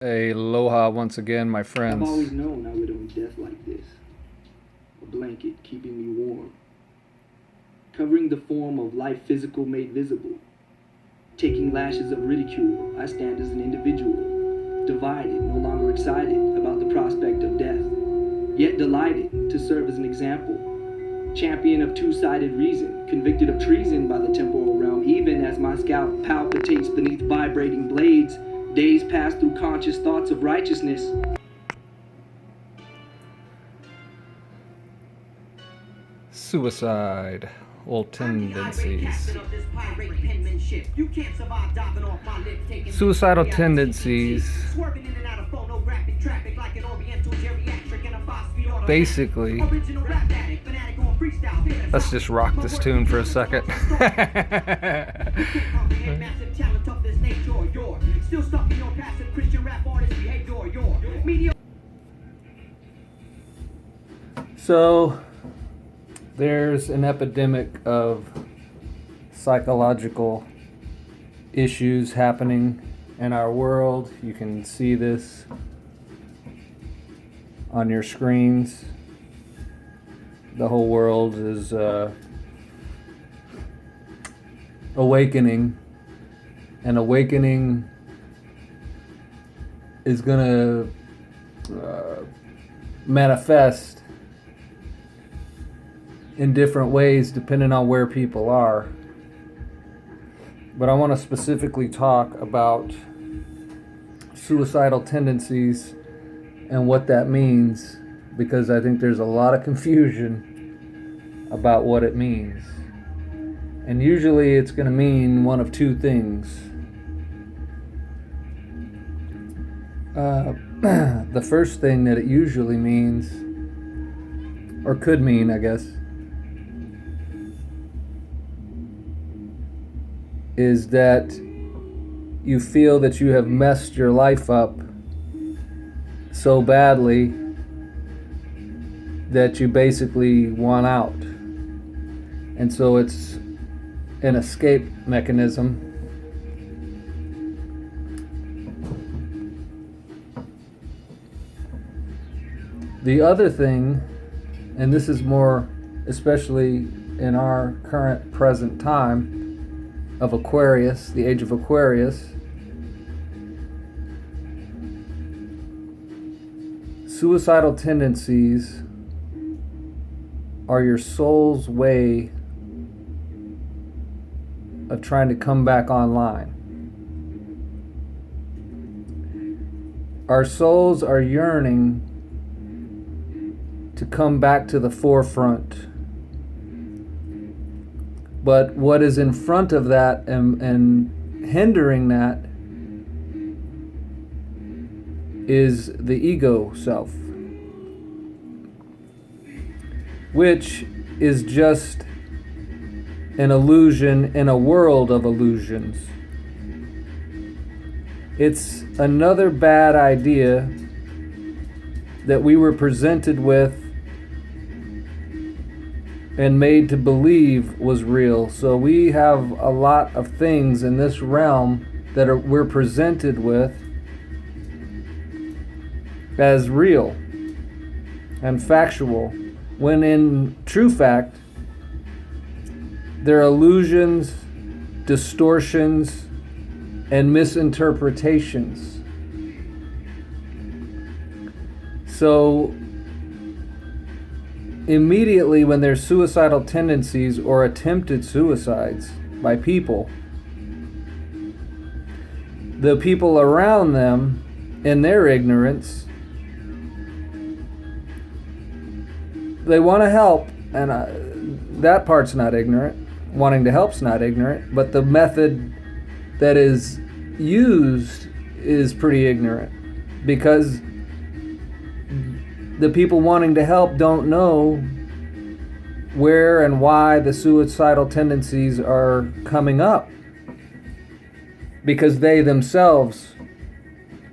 Aloha once again, my I've always friends. known I would own death like this. A blanket keeping me warm, covering the form of life physical made visible. Taking lashes of ridicule, I stand as an individual, divided, no longer excited about the prospect of death, yet delighted to serve as an example. Champion of two-sided reason, convicted of treason by the temporal realm, even as my scalp palpitates beneath vibrating blades, days pass through conscious thoughts of righteousness. Suicide, or tendencies. Suicidal tendencies. Basically, let's just rock this tune for a second. So, there's an epidemic of psychological issues happening in our world. You can see this on your screens. The whole world is awakening, and awakening is going to manifest in different ways depending on where people are. But I want to specifically talk about suicidal tendencies and what that means, because I think there's a lot of confusion about what it means. And usually it's going to mean one of two things. The first thing that it usually means, or could mean, I guess, is that you feel that you have messed your life up so badly that you basically want out. And so it's an escape mechanism. The other thing, and this is more especially in our current present time of Aquarius, the age of Aquarius, suicidal tendencies are your soul's way of trying to come back online. Our souls are yearning to come back to the forefront. But what is in front of that and hindering that is the ego self, which is just an illusion in a world of illusions. It's another bad idea that we were presented with and made to believe was real. So we have a lot of things in this realm that we're presented with as real and factual, when in true fact they're illusions, distortions, and misinterpretations. So immediately when there's suicidal tendencies or attempted suicides by people, the people around them, in their ignorance, they want to help, and that part's not ignorant. Wanting to help's not ignorant, but the method that is used is pretty ignorant, because the people wanting to help don't know where and why the suicidal tendencies are coming up, because they themselves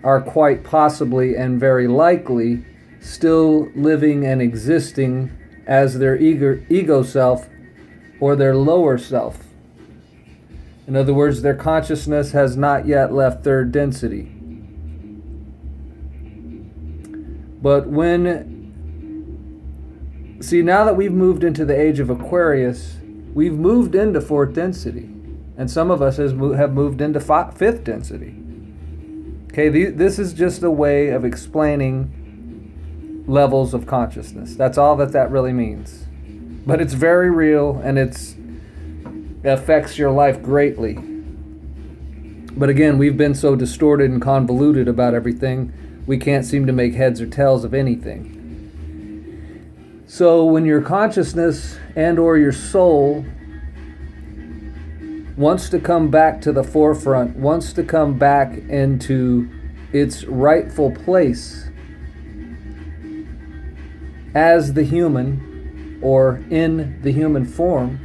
are quite possibly and very likely still living and existing as their ego self or their lower self. In other words, their consciousness has not yet left third density. But see, now that we've moved into the age of Aquarius, we've moved into fourth density. And some of us have moved into fifth density. Okay, this is just a way of explaining levels of consciousness. That's all that really means. But it's very real, and it affects your life greatly. But again, we've been so distorted and convoluted about everything, we can't seem to make heads or tails of anything. So when your consciousness and or your soul wants to come back to the forefront, wants to come back into its rightful place as the human or in the human form,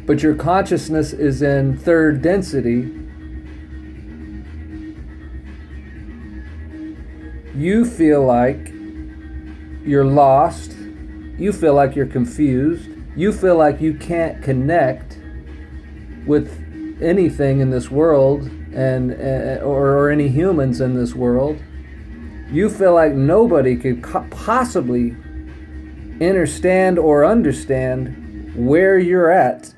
but your consciousness is in third density, you feel like you're lost, you feel like you're confused, you feel like you can't connect with anything in this world or any humans in this world. You feel like nobody could possibly understand where you're at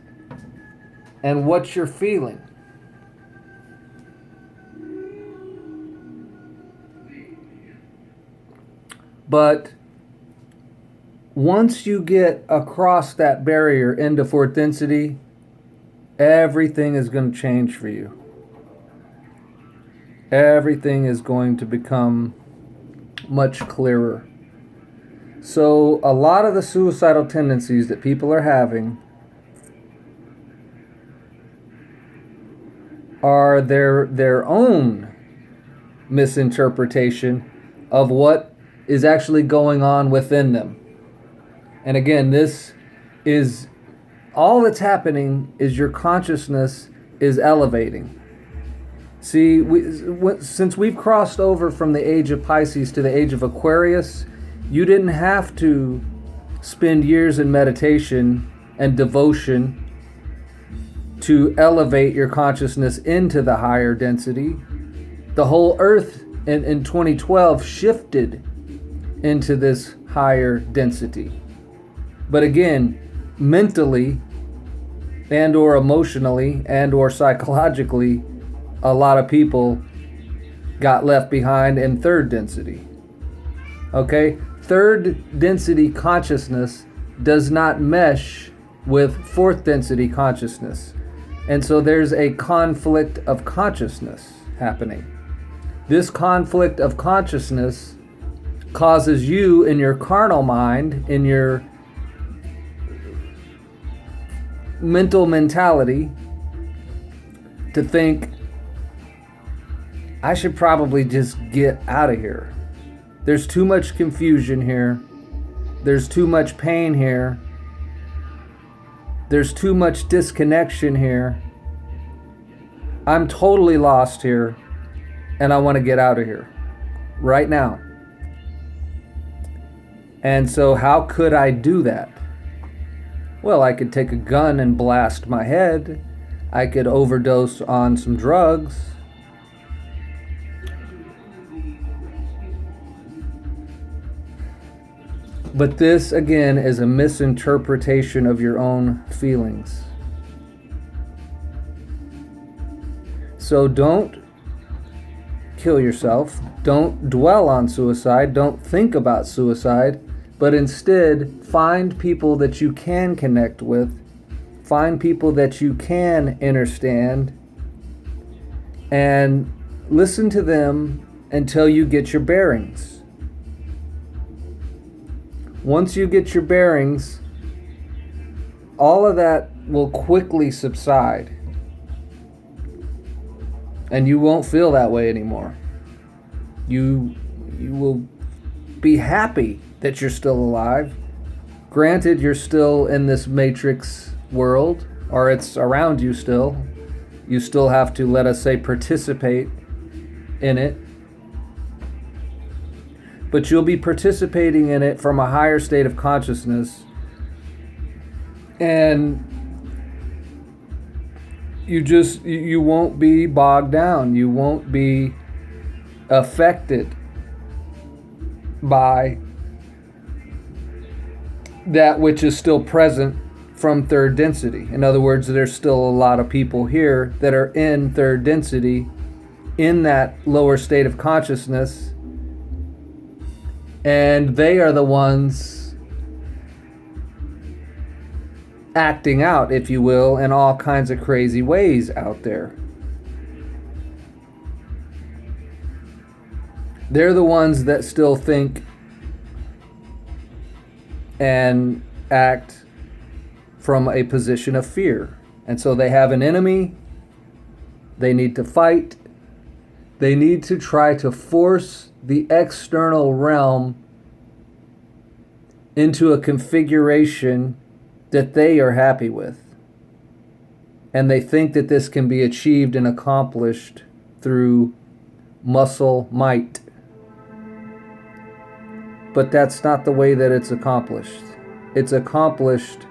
and what you're feeling. But once you get across that barrier into fourth density, everything is going to change for you. Everything is going to become much clearer. So a lot of the suicidal tendencies that people are having are their own misinterpretation of what is actually going on within them. And again, this is all that's happening is your consciousness is elevating. See, since we've crossed over from the age of Pisces to the age of Aquarius, you didn't have to spend years in meditation and devotion to elevate your consciousness into the higher density. The whole earth in 2012 shifted into this higher density. But again, mentally and or emotionally and or psychologically, a lot of people got left behind in third density. Okay? Third density consciousness does not mesh with fourth density consciousness. And so there's a conflict of consciousness happening. This conflict of consciousness causes you in your carnal mind, in your mentality, to think, I should probably just get out of here. There's too much confusion here. There's too much pain here. There's too much disconnection here. I'm totally lost here, and I want to get out of here right now. And so how could I do that? Well, I could take a gun and blast my head. I could overdose on some drugs. But this, again, is a misinterpretation of your own feelings. So don't kill yourself. Don't dwell on suicide. Don't think about suicide. But instead, find people that you can connect with. Find people that you can understand. And listen to them until you get your bearings. Once you get your bearings, all of that will quickly subside. And you won't feel that way anymore. You will be happy that you're still alive. Granted, you're still in this matrix world, or it's around you still. You still have to, let us say, participate in it. But you'll be participating in it from a higher state of consciousness. And you won't be bogged down. You won't be affected by that which is still present from third density. In other words, there's still a lot of people here that are in third density, in that lower state of consciousness, and they are the ones acting out, if you will, in all kinds of crazy ways out there. They're the ones that still think and act from a position of fear. And so they have an enemy, they need to fight, they need to try to force the external realm into a configuration that they are happy with. And they think that this can be achieved and accomplished through muscle might. But that's not the way that it's accomplished. It's accomplished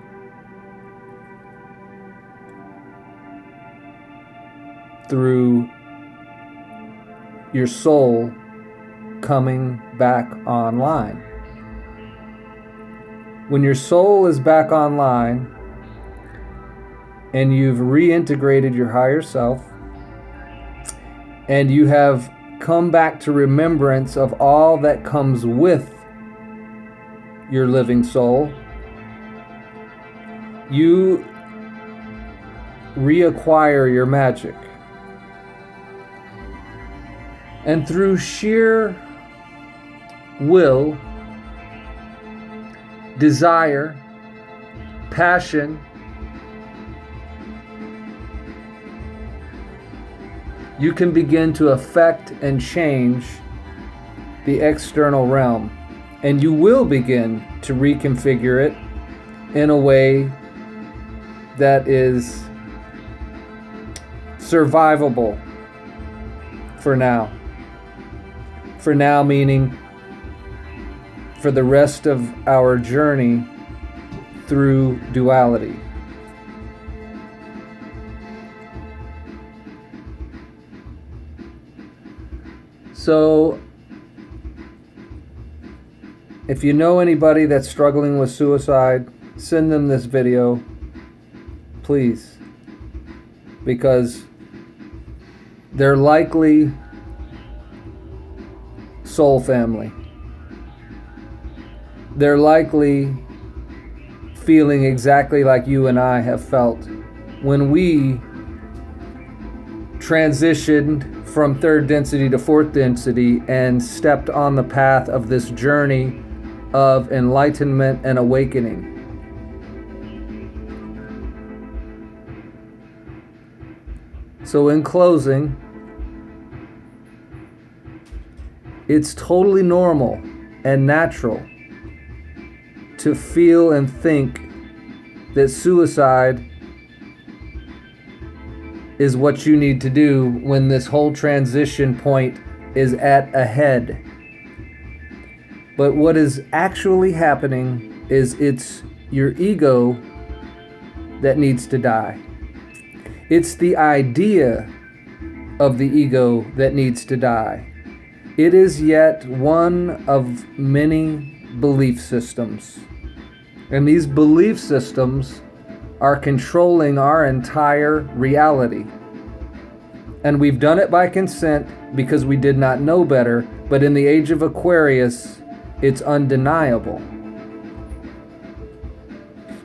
through your soul coming back online. When your soul is back online and you've reintegrated your higher self and you have come back to remembrance of all that comes with your living soul, you reacquire your magic. And through sheer will, desire, passion, you can begin to affect and change the external realm. And you will begin to reconfigure it in a way that is survivable for now. For now, meaning for the rest of our journey through duality. So, if you know anybody that's struggling with suicide, send them this video, please, because they're likely soul family. They're likely feeling exactly like you and I have felt when we transitioned from third density to fourth density and stepped on the path of this journey of enlightenment and awakening. So in closing, it's totally normal and natural to feel and think that suicide is what you need to do when this whole transition point is at a head. But what is actually happening is it's your ego that needs to die. It's the idea of the ego that needs to die. It is yet one of many belief systems. And these belief systems are controlling our entire reality. And we've done it by consent because we did not know better, but in the age of Aquarius, it's undeniable.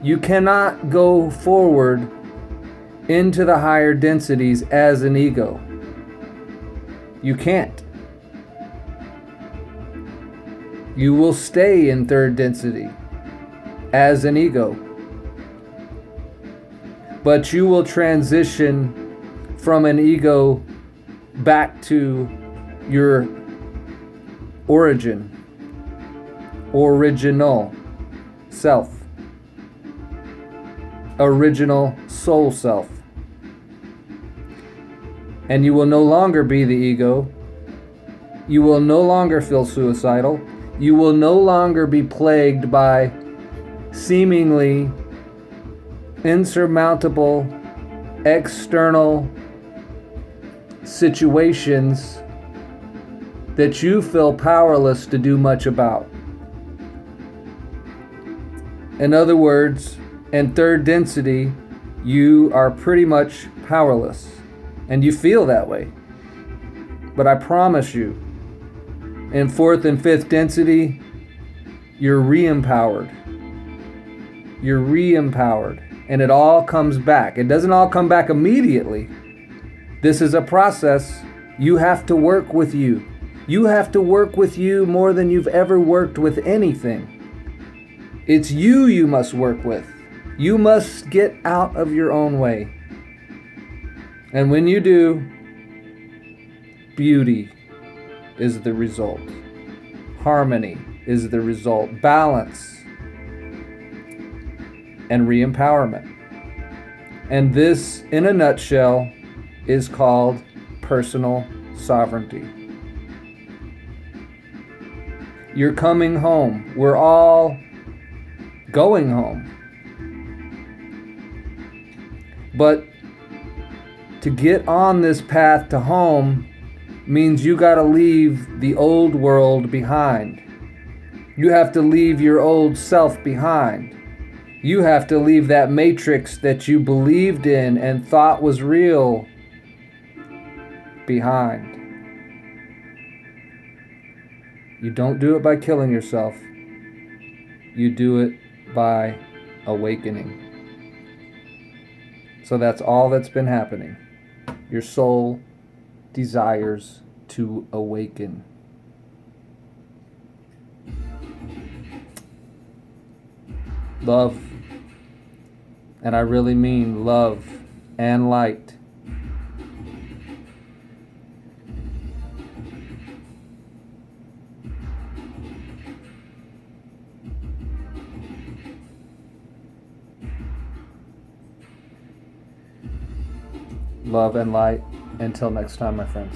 You cannot go forward into the higher densities as an ego. You can't. You will stay in third density as an ego. But you will transition from an ego back to your origin, original self, original soul self. And you will no longer be the ego. You will no longer feel suicidal. You will no longer be plagued by seemingly insurmountable external situations that you feel powerless to do much about. In other words, in third density, you are pretty much powerless, and you feel that way. But I promise you, in fourth and fifth density, you're re-empowered. You're re-empowered, and it all comes back. It doesn't all come back immediately. This is a process. You have to work with you. You have to work with you more than you've ever worked with anything. It's you must work with. You must get out of your own way. And when you do, beauty is the result. Harmony is the result. Balance and re-empowerment. And this, in a nutshell, is called personal sovereignty. You're coming home. We're all going home. But to get on this path to home means you got to leave the old world behind. You have to leave your old self behind. You have to leave that matrix that you believed in and thought was real behind. You don't do it by killing yourself. You do it by awakening. So that's all that's been happening. Your soul desires to awaken. Love, and I really mean love and light. Love and light. Until next time, my friends.